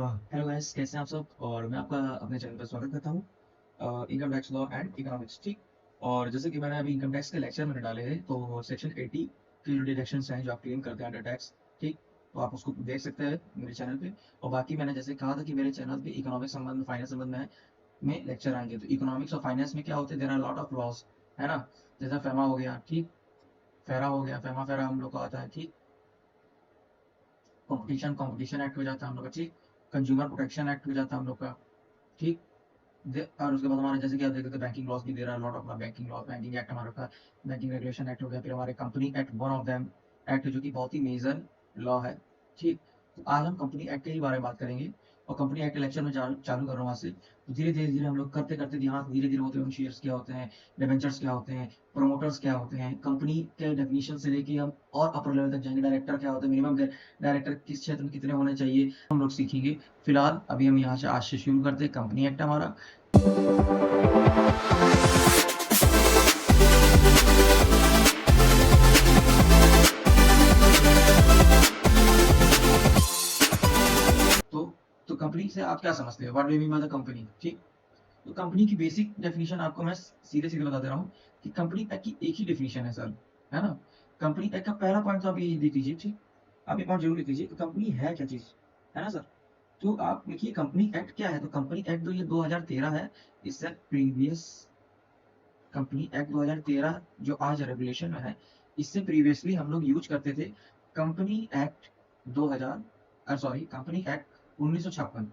Hello guys, कैसे हैं आप सब। और मैं आपका अपने चैनल पर स्वागत करता हूँ income tax law and economics. ठीक। और जैसे कि मैंने अभी इनकम टैक्स के लेक्चर मैंने डाले हैं, तो सेक्शन 80 के जो डिडक्शंस हैं जो आप क्लेम करते हैं अंडर टैक्स, ठीक, तो आप उसको देख सकते हैं मेरे चैनल पे। और बाकी मैंने जैसे कहा था कि मेरे चैनल पे इकोनॉमिक्स संबंध में, फाइनेंस संबंध में लेक्चर आएंगे। तो इकोनॉमिक्स और फाइनेंस में क्या होते हैं, there are lot of laws, है ना। जैसे फेमा हो गया, ठीक, फेरा हो गया, फेमा फेरा हम लोग का आता है, ठीक। कंपटीशन कंपटीशन एक्ट हो जाता है हम लोग का, ठीक। कंज्यूमर प्रोटेक्शन एक्ट हो जाता है हम लोग का, ठीक। और उसके बाद हमारे जैसे कि आप देखते हैं बैंकिंग लॉस भी दे रहा है, lot of banking loss, banking act हमारा का, बैंकिंग रेगुलेशन एक्ट हो गया, फिर हमारे company act one of them act जो कि बहुत ही मेजर लॉ है, ठीक। तो आज हम कंपनी एक्ट के ही बारे में बात करेंगे। और कंपनी एक्ट लेक्चर में चालू कर रहा हूँ वहाँ से। तो धीरे धीरे हम लोग करते करते यहाँ धीरे धीरे होते हैं, शेयर्स क्या होते हैं, डिबेंचर्स क्या होते हैं, प्रोमोटर्स क्या होते हैं, कंपनी के डेफिनेशन से लेके हम और अपर लेवल तक जाएंगे, डायरेक्टर क्या होते हैं, मिनिमम डायरेक्टर किस क्षेत्र में कितने होने चाहिए, हम लोग सीखेंगे। फिलहाल अभी हम यहाँ से आज से शुरू करते हैं कंपनी एक्ट हमारा। तो तो कंपनी से आप क्या समझते हैं, what do you mean by the company, ठीक। तो कंपनी की बेसिक डेफिनेशन आपको मैं सीधे सीधे बता दे रहा हूँ कि कंपनी एक्ट की एक ही डेफिनेशन है सर, है ना। कंपनी एक्ट का पहला पॉइंट तो आप ये देख लीजिए, ठीक। आप ये पॉइंट जरूर लिख लीजिए कि कंपनी है क्या चीज, है ना सर। तो आप लिखिए कंपनी एक्ट क्या है। तो कंपनी एक्ट जो ये 2013 है, इससे प्रीवियस कंपनी एक्ट 2013 जो आज रेगुलेशन में है, इससे प्रीवियसली हम लोग यूज करते थे company act 2000, sorry, company act 1956,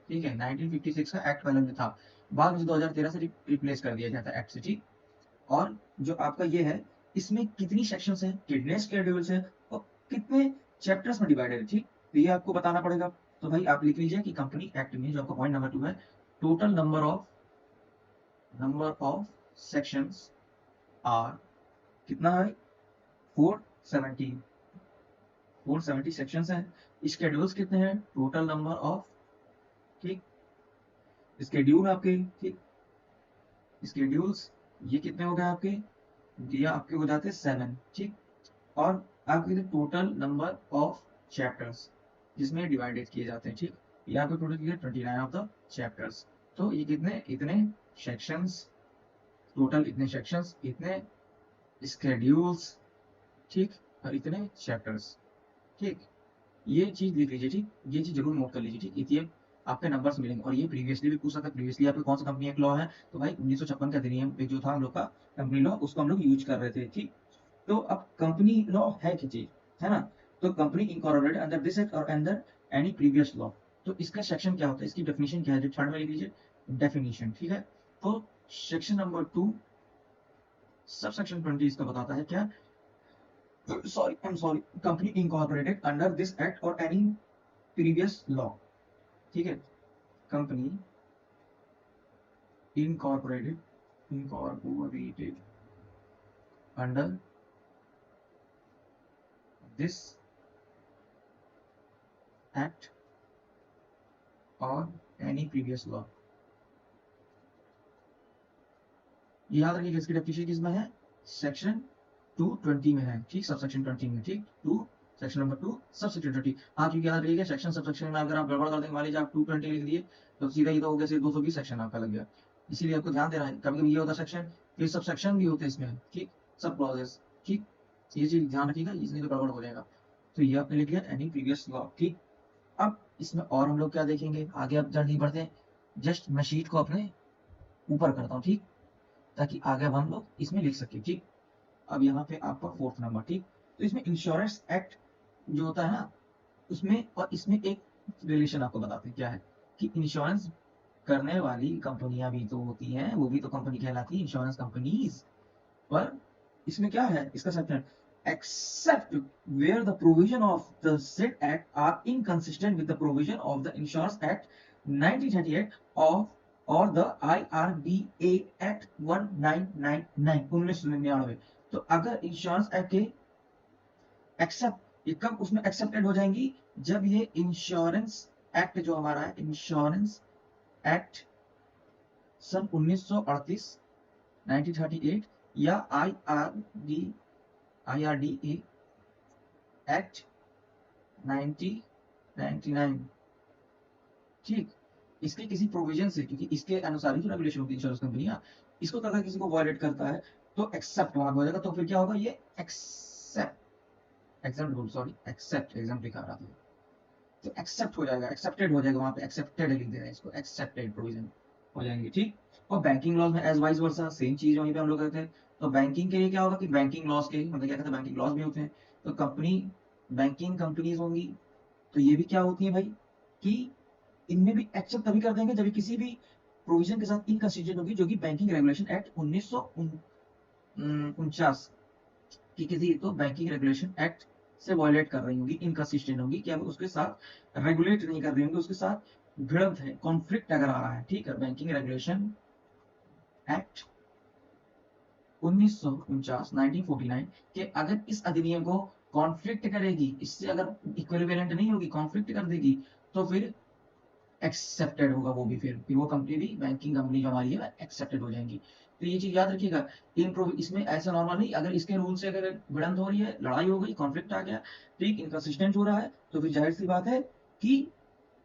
ठीक है। 1956 का एक्ट पहले में था, बाद में 2013 से रिप्लेस कर दिया जाता है एक्ट से, ठीक। और जो आपका ये है, इसमें कितनी सेक्शंस हैं, कितने शेड्यूल्स हैं, और कितने चैप्टर्स में डिवाइडेड है, ठीक। तो ये आपको बताना पड़ेगा। तो भाई आप लिख लीजिए कि कंपनी एक्ट में जो आपका पॉइंट नंबर 2 है, total number of sections are कितना है, 470। 470 सेक्शंस हैं। शेड्यूल्स कितने हैं, टोटल नंबर ऑफ, ठीक, स्केड्यूल आपके, ठीक, स्केड्यूल्स ये कितने हो गए आपके, ये आपके हो जाते हैं 7, ठीक। और आपके टोटल नंबर ऑफ चैप्टर्स जिसमें डिवाइडेड किए जाते हैं, ठीक। यहाँ पे टोटल किए 29 ऑफ द चैप्टर्स। तो ये कितने, इतने सेक्शंस, टोटल इतने सेक्शंस, इतने स्केड्यूल्स, ठीक, और इतने चैप्टर्स, ठीक। ये चीज लिख लीजिए, ठीक। ये चीज जरूर नोट कर लीजिए, ठीक। ये आपके नंबर्स मिलेंगे। और ये प्रीवियसली भी पूछ सकता है, प्रीवियसली आपके कौन सा कंपनी एक्ट लॉ है, तो भाई 1956 का अधिनियम जो था हम लोग का कंपनी लॉ, उसको हम लोग यूज कर रहे थे, ठीक। तो अब कंपनी लॉ है क्या चीज, है ना। तो company incorporated under this act और अंडर एनी प्रीवियस लॉ। तो इसका सेक्शन क्या होता है, इसकी डेफिनेशन क्या है, जो थर्ड में लिख लीजिए डेफिनेशन, ठीक है। तो सेक्शन नंबर 2 सब सेक्शन 20 इसका बताता है क्या, sorry I am sorry, company incorporated under this act और एनी प्रीवियस लॉ, ठीक है। Company incorporated under this act और एनी प्रीवियस लॉ। याद रखिए इसकी डेफिनेशन किसमें है, सेक्शन 220 में है, ठीक, सब सेक्शन 20 में, ठीक। 2 सेक्शन नंबर 2 सब सेक्शन 20। हाँ, क्योंकि याद रखिएगा सेक्शन सब सेक्शन में अगर आप गड़बड़ कर देंगे, मान लीजिए आप 220 लिख दिए, तो सीधा ही तो हो गया, सिर्फ 220 सेक्शन आपका लग गया। इसीलिए आपको ध्यान देना है, कभी कभी ये होता है सेक्शन, फिर सब सेक्शन भी होते हैं इसमें, ठीक, सब क्लॉजेस, ठीक। ये चीज ध्यान रखिएगा, इसमें तो गड़बड़ हो जाएगा। तो ये आपने लिख लिया एनी प्रीवियस लॉ, ठीक। अब इसमें और हम लोग क्या देखेंगे, आगे आप जल्दी बढ़ते हैं। जस्ट मैं शीट को अपने ऊपर करता हूँ, ठीक, ताकि आगे अब हम लोग इसमें लिख सके, ठीक। अब यहाँ पे आपका फोर्थ नंबर, ठीक। तो इसमें इंश्योरेंस एक्ट जो होता है ना, उसमें और इसमें एक रिलेशन आपको बताते हैं क्या है, कि इंश्योरेंस करने वाली कंपनियां भी तो होती हैं, वो भी तो कंपनी कहलाती है, इंश्योरेंस कंपनीज। पर इसमें क्या है, इसका section, except where the provision of the said act are inconsistent with the provision of the Insurance Act 1938 of or the IRDA Act 1999 1999। तो अगर इंश्योरेंस एक्ट के एक्सेप्ट, ये कब उसमें एक्सेप्टेड हो जाएंगी, जब ये इंश्योरेंस एक्ट जो हमारा है, इंश्योरेंस एक्ट सन 1938 1938 या IRDA एक्ट 1999 ठीक, इसके किसी प्रोविजन से, क्योंकि इसके अनुसार ही तो रेगुलेशन होती है इंश्योरेंस कंपनियां, इसको अगर किसी को वायलेट करता है तो एक्सेप्ट वहां हो जाएगा। तो फिर क्या होगा, ये except example sorry except exam लिखा रहा था, तो एक्सेप्ट हो जाएगा, एक्सेप्टेड हो जाएगा, वहां पे एक्सेप्टेड लिख देना है इसको, एक्सेप्टेड प्रोविजन हो जाएंगे। ठीक, और बैंकिंग लॉज में एज वाइस वर्सा सेम चीज वहीं पे हम लोग करते हैं। तो बैंकिंग के लिए क्या होगा कि बैंकिंग लॉज के मतलब क्या कहते हैं, बैंकिंग लॉज भी होते हैं। तो कंपनी बैंकिंग कंपनीज होंगी, तो ये भी क्या होती है भाई कि इनमें भी एक्सेप्ट तभी कर देंगे जब किसी भी प्रोविजन के साथ इनकंसिस्टेंट होगी, जो कि बैंकिंग रेगुलेशन एक्ट 1949 कि किसी तो बैंकिंग रेगुलेशन एक्ट से वायलेट कर रही होंगी, इनकंसिस्टेंट होंगी, कि हम उसके साथ रेगुलेट नहीं कर रही होंगी, उसके साथ भिड़ंत है, कॉन्फ्लिक्ट अगर आ रहा है। ठीक है, बैंकिंग रेगुलेशन एक्ट 1949 1949 के अगर इस अधिनियम को कॉन्फ्लिक्ट करेगी, इससे अगर इक्विवेलेंट नहीं होगी, कॉन्फ्लिक्ट कर देगी, तो फिर एक्सेप्टेड होगा वो भी, फिर वो कंपनी भी, बैंकिंग कंपनी जो हमारी है एक्सेप्टेड हो जाएंगी। तो ये चीज याद रखिएगा। इसमें ऐसा नॉर्मल नहीं, अगर इसके रूल से अगर भिड़ंत हो रही है, लड़ाई हो गई, कॉन्फ्लिक्ट आ गया, ठीक, इनकंसिस्टेंट हो रहा है, तो फिर जाहिर सी बात है कि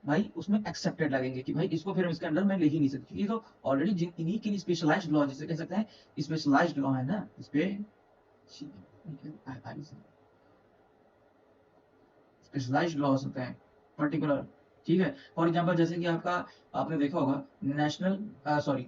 भाई उसमें एक्सेप्टेड लगेंगे, कि भाई इसको फिर हम इसके अंदर मैं ले ही नहीं सकती, क्योंकि तो ऑलरेडी जिन इन्हीं की स्पेशलाइज्ड लॉ जिसे कह सकते हैं, स्पेशलाइज्ड लॉ है ना, इस पे स्पेशलाइज्ड लॉज होते हैं, पर्टिकुलर। ठीक है, फॉर एग्जाम्पल जैसे कि आपका, आपने देखा होगा नेशनल सॉरी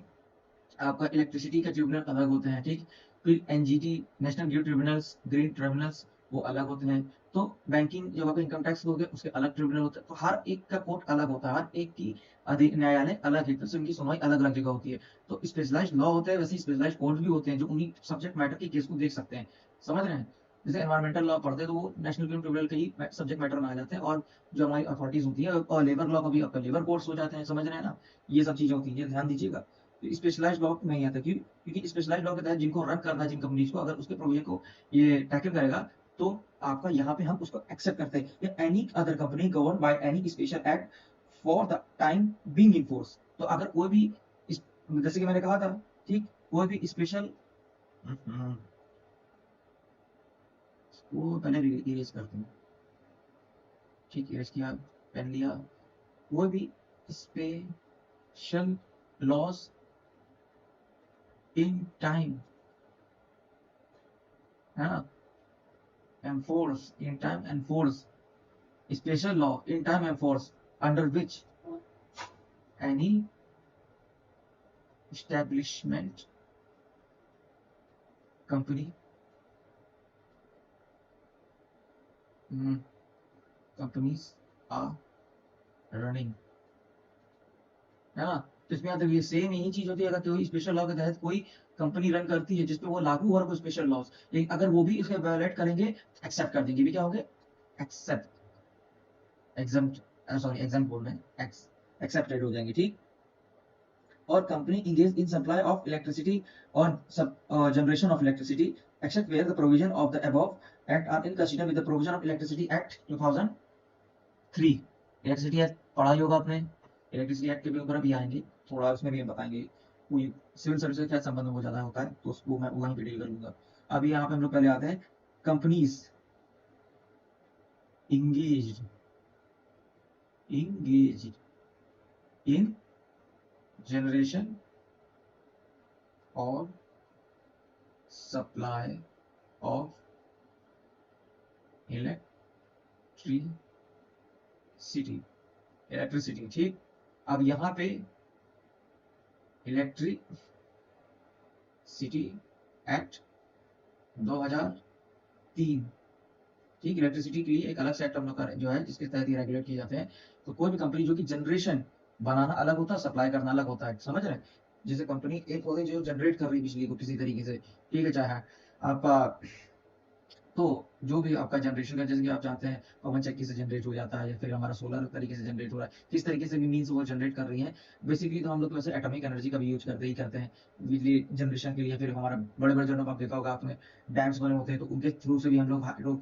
आपका इलेक्ट्रिसिटी का ट्रिब्यूनल अलग होते हैं। ठीक, फिर NGT national grid tribunals, green tribunals वो अलग होते हैं। तो बैंकिंग जब आपका इनकम टैक्स हो गया उसके अलग ट्रिब्यूनल होते हैं। तो हर एक का कोर्ट अलग होता है, हर एक की अधिक न्यायालय अलग है, तो उनकी सुनवाई अलग अलग जगह होती है। तो स्पेशलाइज्ड लॉ होते हैं, वैसे स्पेशलाइज्ड कोर्ट भी होते हैं जो उन्हीं सब्जेक्ट मैटर के केस को देख सकते हैं। समझ रहे हैं, जैसे एनवायरमेंटल लॉ पढ़ते हैं तो वो नेशनल क्राइम ट्रिब्यूनल के ही सब्जेक्ट मैटर में आ जाते हैं, और जो हमारी अथॉरिटीज होती है, और लेबर लॉ का भी आपका लेबर कोर्ट्स हो जाते हैं। समझ रहे हैं ना, ये सब चीजें होती है, ध्यान दीजिएगा। तो स्पेशलाइज्ड लॉ नहीं आता, क्यों? क्योंकि स्पेशलाइज्ड लॉ के तहत जिनको रन करना है, जिन कंपनीज को, अगर उसके प्रोविजन को ये टैकल करेगा, तो आपका यहाँ पे हम उसको एक्सेप्ट करते हैं, या any other company govern by any special act for the time being in force. तो अगर कोई भी जैसे कि मैंने कहा था, ठीक, कोई भी स्पेशल, वो पहले इरेज करते हैं। ठीक, इरेज किया, पेन लिया। कोई भी स्पेशल लॉज इन टाइम है ना, enforce in time enforce special law in time enforce under which any establishment company companies are running है ना। तो इसमें ये सेम यही चीज होती है, अगर कोई स्पेशल लॉ के तहत कोई कंपनी रन करती है जिसपे वो लागू हो रहा है स्पेशल लॉज, लेकिन अगर वो भी इसके वायलेट करेंगे, एक्सेप्ट कर देंगे, भी क्या होंगे, एक्सेप्ट एग्जम्प्ट सॉरी एग्जम्प्ट बोल रहे हैं, एक्सेप्टेड हो जाएंगे। ठीक, or company engaged in supply of electricity or generation of electricity, except where the provision of the above act are inconsistent with the provision of Electricity Act 2003। Electricity act पढ़ा ही होगा आपने, electricity act के भी ऊपर भी आएंगे, थोड़ा उसमें भी हम बताएंगे, कोई सिविल सर्विस के क्या संबंध में ज्यादा होता है, तो उसको मैं वहीं पे डील कर लूंगा। अभी यहाँ पे हम लोग पहले आते हैं, companies engaged in generation or supply of electricity. ठीक, अब यहाँ पे इलेक्ट्रिसिटी एक्ट 2003, ठीक, इलेक्ट्रिसिटी के लिए एक अलग सेट हम लोग का जो है जिसके तहत ये रेगुलेट किए जाते हैं। तो कोई भी कंपनी जो कि जनरेशन बनाना अलग होता है, सप्लाई करना अलग होता है, समझ रहे हैं। जैसे कंपनी एक होती है जो जनरेट कर रही है बिजली को किसी तरीके से, ठीक है, चाहे आपका, तो जो भी आपका जनरेशन है, जैसे कि आप जानते हैं पवन चक्की से जनरेट हो जाता है, या फिर हमारा सोलर तरीके से जनरेट हो रहा है, किस तरीके से भी मीन्स वो जनरेट कर रही है। बेसिकली तो हम लोग वैसे एटॉमिक एनर्जी का भी यूज करते ही करते हैं बिजली जनरेशन के लिए। फिर हमारा बड़े बड़े जो आप देखा होगा आपने, डैम्स बने होते हैं, तो उनके थ्रू से भी हम लोग हाइड्रो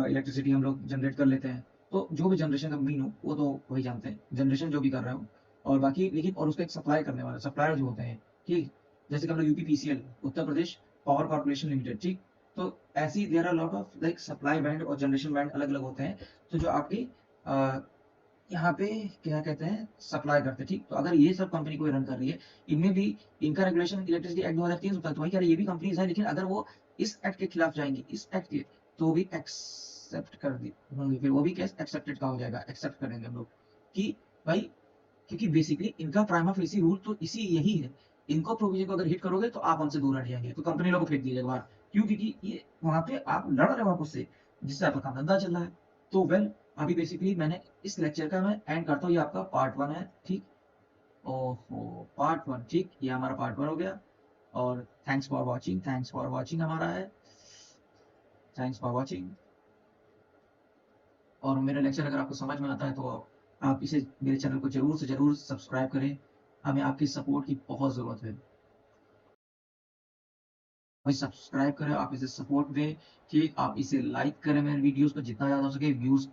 इलेक्ट्रिसिटी हम लोग जनरेट कर लेते हैं। तो जो भी जनरेशन का मीन हो वो तो वही जानते हैं, जनरेशन जो भी कर रहे हो। और बाकी लेकिन और उसको एक सप्लाई करने वाला सप्लायर जो होते हैं, ठीक, जैसे कि हम लोग UPPCL, Uttar Pradesh power corporation limited, ठीक। तो ऐसी there are lot of like supply band और जनरेशन बैंड अलग अलग होते हैं। तो जो आपकी यहाँ पे क्या कहते हैं सप्लाई करते हैं, ठीक। तो अगर ये सब कंपनी कोई रन कर रही है, इनमें भी इनका रेगुलेशन इलेक्ट्रिसिटी एक्ट 2003 होता है, तो वही कह रहे हैं ये भी कंपनीज है, लेकिन अगर वो इस एक्ट के खिलाफ जाएंगी, इस एक्ट के, तो भी एक्सेप्ट कर दी होंगी, फिर वो भी केस एक्सेप्टेड का हो जाएगा, एक्सेप्ट करेंगे हम लोग कि भाई, क्योंकि बेसिकली इनका प्राइमा फेसी रूल तो इसी यही है, इनको प्रोविजन को अगर हिट करोगे तो आप हमसे दूर हट जाएंगे, तो कंपनी लोग को फेंक दीजिएगा बाहर। क्यों? क्योंकि ये वहां पे आप लड़ रहे हो आपस से, जिससे आपका काम धंधा चल रहा है। तो वेल, अभी बेसिकली मैंने इस लेक्चर का मैं एंड करता हूँ, ये आपका पार्ट 1 है, ठीक। ओहो, पार्ट 1, ठीक, ये हमारा पार्ट 1 हो गया। और थैंक्स फॉर वॉचिंग हमारा है, थैंक्स फॉर वॉचिंग। और मेरा लेक्चर अगर आपको समझ में आता है तो आप इसे, मेरे चैनल को जरूर से जरूर सब्सक्राइब करें, हमें आपकी सपोर्ट की बहुत ज़रूरत है। भाई सब्सक्राइब करें, आप इसे सपोर्ट दें, ठीक, आप इसे लाइक करें मेरे वीडियोस को, जितना ज़्यादा हो सके व्यूज़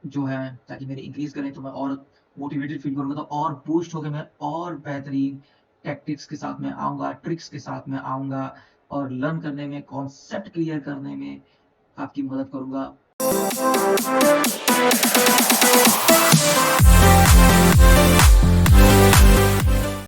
जो है, ताकि मेरे इंक्रीज़ करें, तो मैं और मोटिवेटेड फील करूँगा, तो और बूस्ट होके मैं और बेहतरीन टैक्टिक्स के साथ में आऊँगा, ट्रिक्स के साथ में आऊँगा, और लर्न करने में, कॉन्सेप्ट क्लियर करने में आपकी मदद करूँगा।